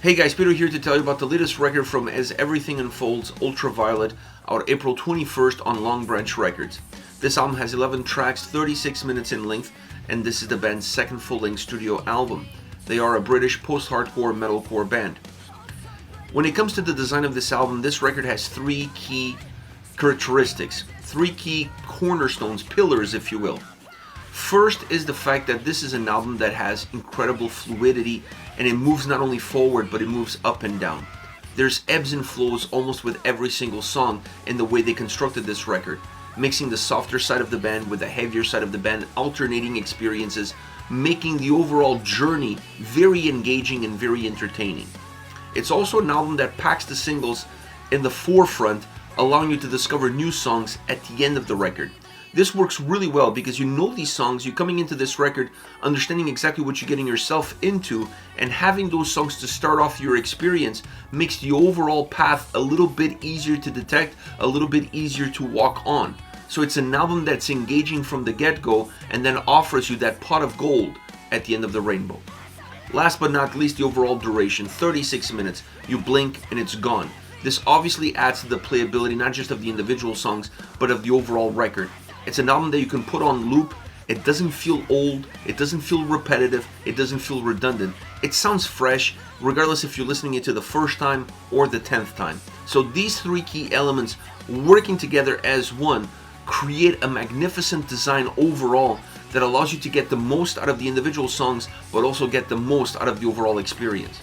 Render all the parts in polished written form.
Hey guys, Peter here to tell you about the latest record from As Everything Unfolds, Ultraviolet, out April 21st on Long Branch Records. This album has 11 tracks, 36 minutes in length, and this is the band's second full-length studio album. They are a British post-hardcore metalcore band. When it comes to the design of this album, this record has three key characteristics, three key cornerstones, pillars if you will. First is the fact that this is an album that has incredible fluidity, and it moves not only forward but it moves up and down. There's ebbs and flows almost with every single song in the way they constructed this record, mixing the softer side of the band with the heavier side of the band, alternating experiences, making the overall journey very engaging and very entertaining. It's also an album that packs the singles in the forefront, allowing you to discover new songs at the end of the record. This works really well because you know these songs, you're coming into this record understanding exactly what you're getting yourself into, and having those songs to start off your experience makes the overall path a little bit easier to detect, a little bit easier to walk on. So it's an album that's engaging from the get-go and then offers you that pot of gold at the end of the rainbow. Last but not least, the overall duration, 36 minutes. You blink and it's gone. This obviously adds to the playability not just of the individual songs but of the overall record. It's an album that you can put on loop. It doesn't feel old, it doesn't feel repetitive, it doesn't feel redundant. It sounds fresh, regardless if you're listening it to the first time or the 10th time. So these three key elements working together as one create a magnificent design overall that allows you to get the most out of the individual songs, but also get the most out of the overall experience.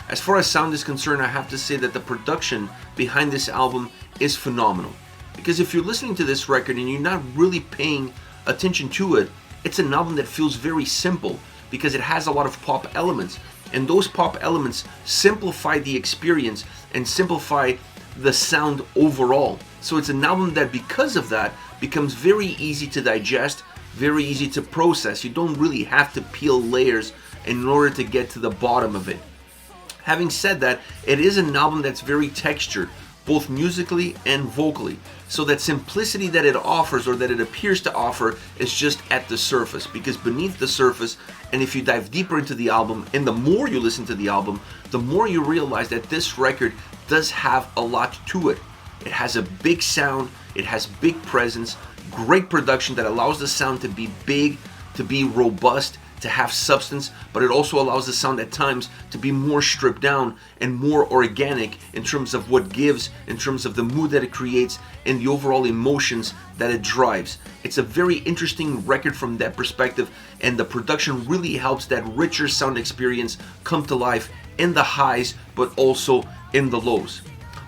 As far as sound is concerned, I have to say that the production behind this album is phenomenal. Because if you're listening to this record and you're not really paying attention to it, it's an album that feels very simple because it has a lot of pop elements. And those pop elements simplify the experience and simplify the sound overall. So it's an album that, because of that, becomes very easy to digest, very easy to process. You don't really have to peel layers in order to get to the bottom of it. Having said that, it is an album that's very textured, both musically and vocally. So that simplicity that it offers, or that it appears to offer, is just at the surface. Because beneath the surface, and if you dive deeper into the album, and the more you listen to the album, the more you realize that this record does have a lot to it. It has a big sound, it has big presence, great production that allows the sound to be big, to be robust, to have substance, but it also allows the sound at times to be more stripped down and more organic in terms of what gives, in terms of the mood that it creates and the overall emotions that it drives. It's a very interesting record from that perspective, and the production really helps that richer sound experience come to life in the highs but also in the lows.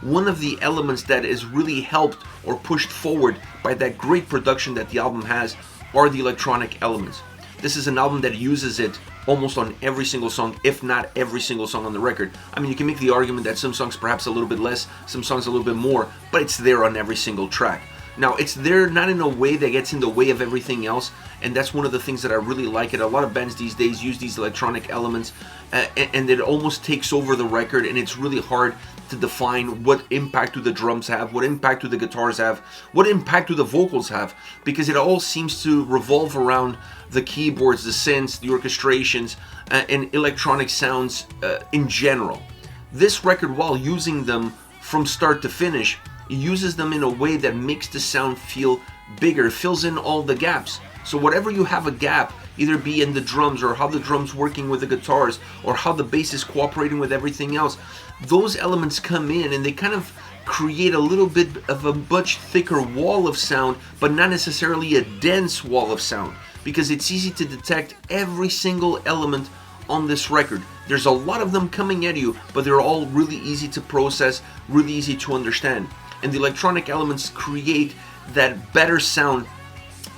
One of the elements that is really helped or pushed forward by that great production that the album has are the electronic elements. This is an album that uses it almost on every single song, if not every single song on the record. I mean, you can make the argument that some songs perhaps a little bit less, some songs a little bit more, but it's there on every single track. Now, it's there not in a way that gets in the way of everything else, and that's one of the things that I really like it. A lot of bands these days use these electronic elements, and it almost takes over the record, and it's really hard to define what impact do the drums have, what impact do the guitars have, what impact do the vocals have, because it all seems to revolve around the keyboards, the synths, the orchestrations, and electronic sounds in general. This record, while using them from start to finish, uses them in a way that makes the sound feel bigger, fills in all the gaps. So whatever you have a gap, either be in the drums or how the drums working with the guitars or how the bass is cooperating with everything else, those elements come in and they kind of create a little bit of a much thicker wall of sound, but not necessarily a dense wall of sound, because it's easy to detect every single element on this record. There's a lot of them coming at you, but they're all really easy to process, really easy to understand. And the electronic elements create that better sound,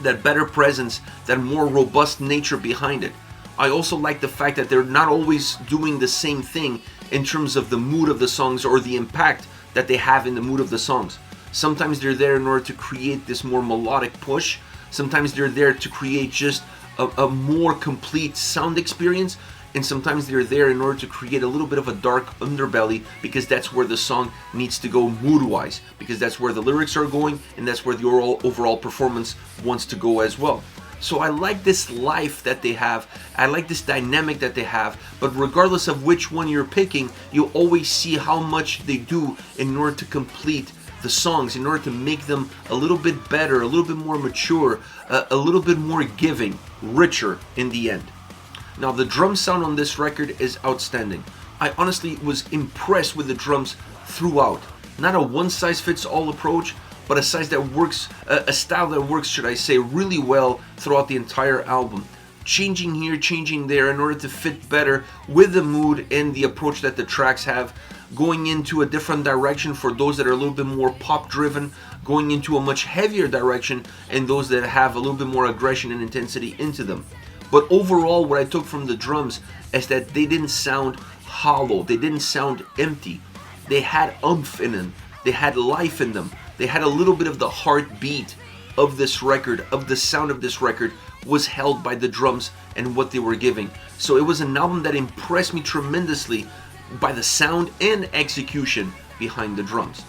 that better presence, that more robust nature behind it. I also like the fact that they're not always doing the same thing in terms of the mood of the songs or the impact that they have in the mood of the songs. Sometimes they're there in order to create this more melodic push. Sometimes they're there to create just a more complete sound experience. And sometimes they're there in order to create a little bit of a dark underbelly, because that's where the song needs to go mood-wise, because that's where the lyrics are going and that's where the overall performance wants to go as well. So I like this life that they have. I like this dynamic that they have. But regardless of which one you're picking, you always see how much they do in order to complete the songs, in order to make them a little bit better, a little bit more mature, a little bit more giving, richer in the end. Now, the drum sound on this record is outstanding. I honestly was impressed with the drums throughout. Not a one-size-fits-all approach, but a style that works, should I say, really well throughout the entire album. Changing here, changing there in order to fit better with the mood and the approach that the tracks have. Going into a different direction for those that are a little bit more pop-driven. Going into a much heavier direction and those that have a little bit more aggression and intensity into them. But overall, what I took from the drums is that they didn't sound hollow. They didn't sound empty. They had oomph in them. They had life in them. They had a little bit of the heartbeat of this record, of the sound of this record, was held by the drums and what they were giving. So it was an album that impressed me tremendously by the sound and execution behind the drums.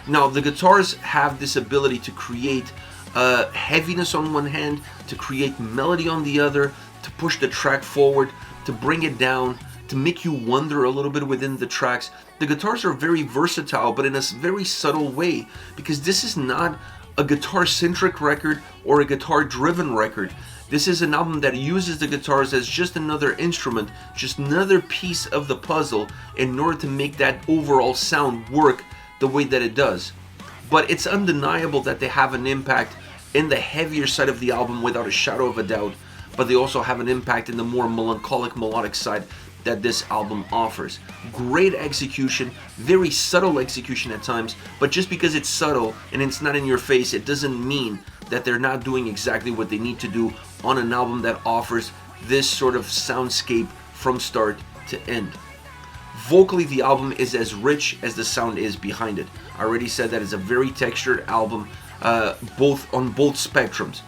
Now, the guitars have this ability to create heaviness on one hand, to create melody on the other, to push the track forward, to bring it down, to make you wonder a little bit within the tracks. The guitars are very versatile, but in a very subtle way, because this is not a guitar-centric record or a guitar-driven record. This is an album that uses the guitars as just another instrument, just another piece of the puzzle in order to make that overall sound work the way that it does. But it's undeniable that they have an impact in the heavier side of the album without a shadow of a doubt, but they also have an impact in the more melancholic, melodic side that this album offers. Great execution, very subtle execution at times, but just because it's subtle and it's not in your face, it doesn't mean that they're not doing exactly what they need to do on an album that offers this sort of soundscape from start to end. Vocally, the album is as rich as the sound is behind it. I already said that it's a very textured album, both on both spectrums.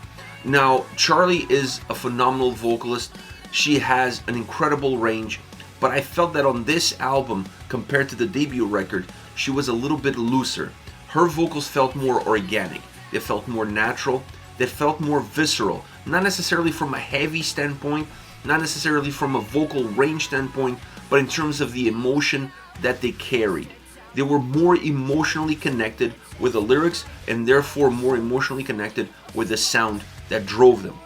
Now, Charlie is a phenomenal vocalist. She has an incredible range, but I felt that on this album, compared to the debut record, she was a little bit looser. Her vocals felt more organic. They felt more natural. They felt more visceral. Not necessarily from a heavy standpoint, not necessarily from a vocal range standpoint, but in terms of the emotion that they carried. They were more emotionally connected with the lyrics and therefore more emotionally connected with the sound that drove them.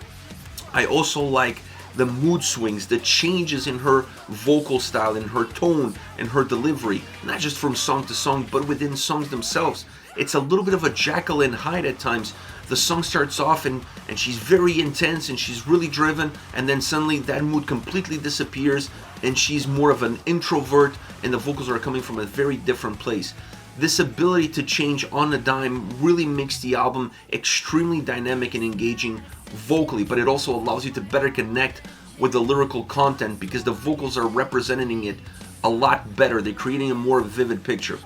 I also like the mood swings, the changes in her vocal style, in her tone, and her delivery, not just from song to song, but within songs themselves. It's a little bit of a Jekyll and Hyde at times. The song starts off and she's very intense and she's really driven, and then suddenly that mood completely disappears and she's more of an introvert and the vocals are coming from a very different place. This ability to change on a dime really makes the album extremely dynamic and engaging vocally, but it also allows you to better connect with the lyrical content because the vocals are representing it a lot better. They're creating a more vivid picture.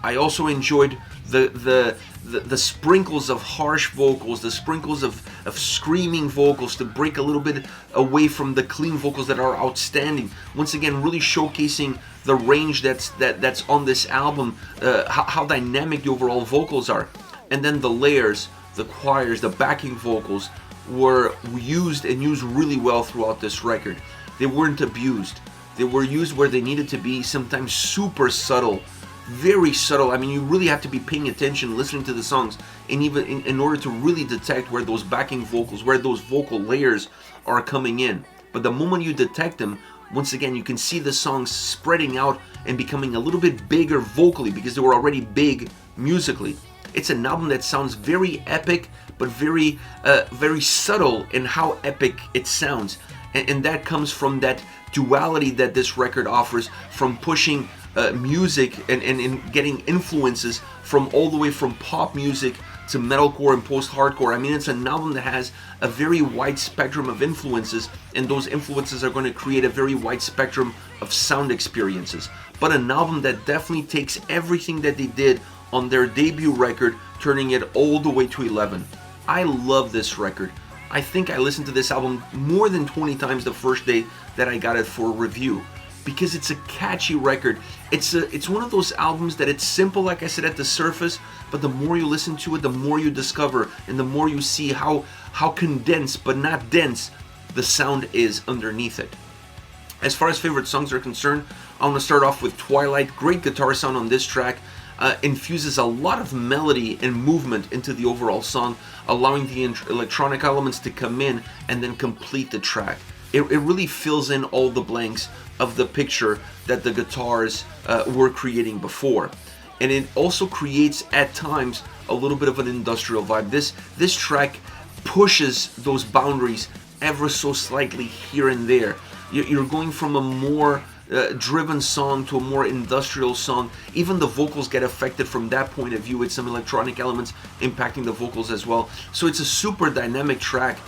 I also enjoyed the sprinkles of harsh vocals, the sprinkles of screaming vocals to break a little bit away from the clean vocals that are outstanding. Once again, really showcasing the range that's on this album, how dynamic the overall vocals are. And then the layers, the choirs, the backing vocals were used really well throughout this record. They weren't abused. They were used where they needed to be, sometimes super subtle, very subtle. I mean, you really have to be paying attention, listening to the songs, and even in order to really detect where those backing vocals, where those vocal layers are coming in. But the moment you detect them, once again, you can see the songs spreading out and becoming a little bit bigger vocally because they were already big musically. It's an album that sounds very epic, but very subtle in how epic it sounds. And that comes from that duality that this record offers, from pushing music and getting influences from all the way from pop music to metalcore and post-hardcore. I mean, it's an album that has a very wide spectrum of influences, and those influences are going to create a very wide spectrum of sound experiences. But an album that definitely takes everything that they did on their debut record, turning it all the way to 11. I love this record. I think I listened to this album more than 20 times the first day that I got it for review, because it's a catchy record. It's one of those albums that it's simple, like I said, at the surface, but the more you listen to it, the more you discover and the more you see how how condensed but not dense the sound is underneath it. As far as favorite songs are concerned, I want to start off with Twilight. Great guitar sound on this track. Infuses a lot of melody and movement into the overall song, allowing the electronic elements to come in and then complete the track. It really fills in all the blanks of the picture that the guitars were creating before. And it also creates, at times, a little bit of an industrial vibe. This track pushes those boundaries ever so slightly here and there. You're going from a more driven song to a more industrial song. Even the vocals get affected from that point of view, with some electronic elements impacting the vocals as well. So it's a super dynamic track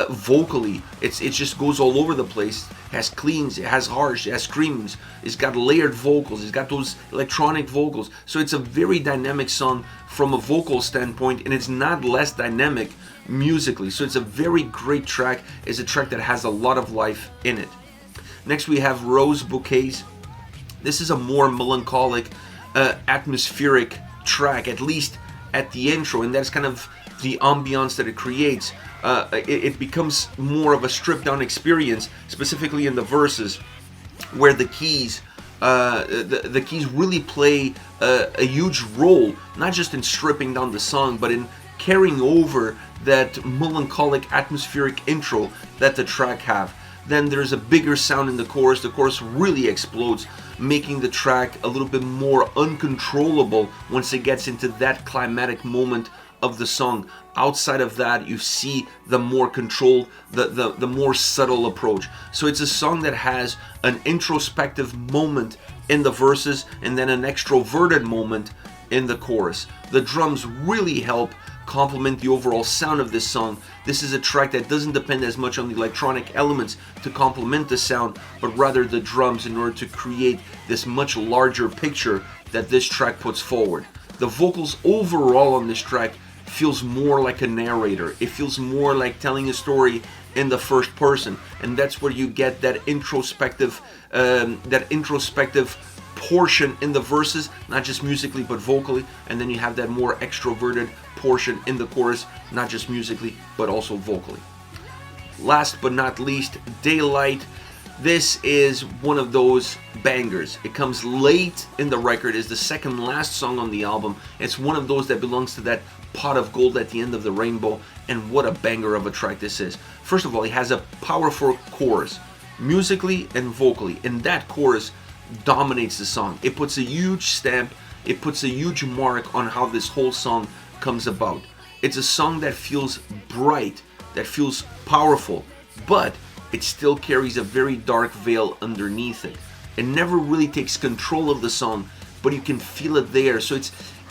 vocally. It just goes all over the place. It has cleans, it has harsh, it has screams, it's got layered vocals, it's got those electronic vocals. So it's a very dynamic song from a vocal standpoint, and it's not less dynamic musically. So it's a very great track. It's a track that has a lot of life in it. Next we have Rose Bouquets. This is a more melancholic, atmospheric track, at least at the intro, and that's kind of the ambiance that it creates. It becomes more of a stripped down experience, specifically in the verses, where the keys the keys really play a huge role, not just in stripping down the song, but in carrying over that melancholic atmospheric intro that the track have. Then there's a bigger sound in the chorus. The chorus really explodes, making the track a little bit more uncontrollable once it gets into that climatic moment of the song. Outside of that, you see the more controlled, the more subtle approach. So it's a song that has an introspective moment in the verses and then an extroverted moment in the chorus. The drums really help complement the overall sound of this song. This is a track that doesn't depend as much on the electronic elements to complement the sound, but rather the drums, in order to create this much larger picture that this track puts forward. The vocals overall on this track feels more like a narrator. It feels more like telling a story in the first person, and that's where you get that introspective portion in the verses, not just musically but vocally, and then you have that more extroverted portion in the chorus, not just musically but also vocally. Last but not least, Daylight. This is one of those bangers. It comes late in the record, is the second last song on the album. It's one of those that belongs to that pot of gold at the end of the rainbow, and what a banger of a track this is. First of all, it has a powerful chorus, musically and vocally, and that chorus dominates the song. It puts a huge stamp, it puts a huge mark on how this whole song comes about. It's a song that feels bright, that feels powerful, but it still carries a very dark veil underneath it. It never really takes control of the song, but you can feel it there. So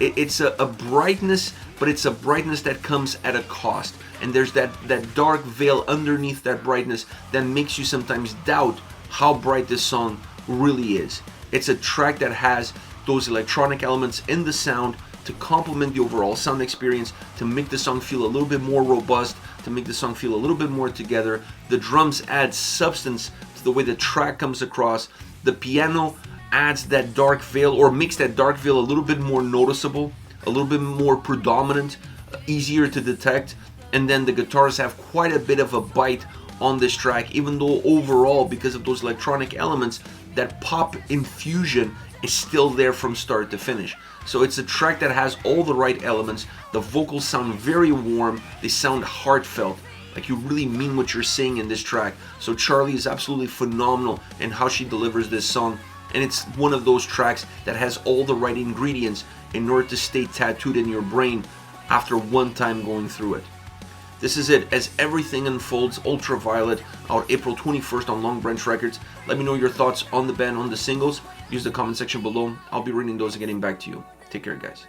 it's a brightness, but it's a brightness that comes at a cost. And there's that dark veil underneath that brightness that makes you sometimes doubt how bright this song really is. It's a track that has those electronic elements in the sound to complement the overall sound experience, to make the song feel a little bit more robust, to make the song feel a little bit more together. The drums add substance to the way the track comes across. The piano adds that dark veil, or makes that dark veil a little bit more noticeable, a little bit more predominant, easier to detect. And then the guitars have quite a bit of a bite on this track, even though overall, because of those electronic elements, that pop infusion is still there from start to finish. So it's a track that has all the right elements. The vocals sound very warm, they sound heartfelt, like you really mean what you're saying in this track. So Charlie is absolutely phenomenal in how she delivers this song, and it's one of those tracks that has all the right ingredients in order to stay tattooed in your brain after one time going through it. This is it. As Everything Unfolds, Ultraviolet, out April 21st on Long Branch Records. Let me know your thoughts on the band, on the singles. Use the comment section below. I'll be reading those and getting back to you. Take care, guys.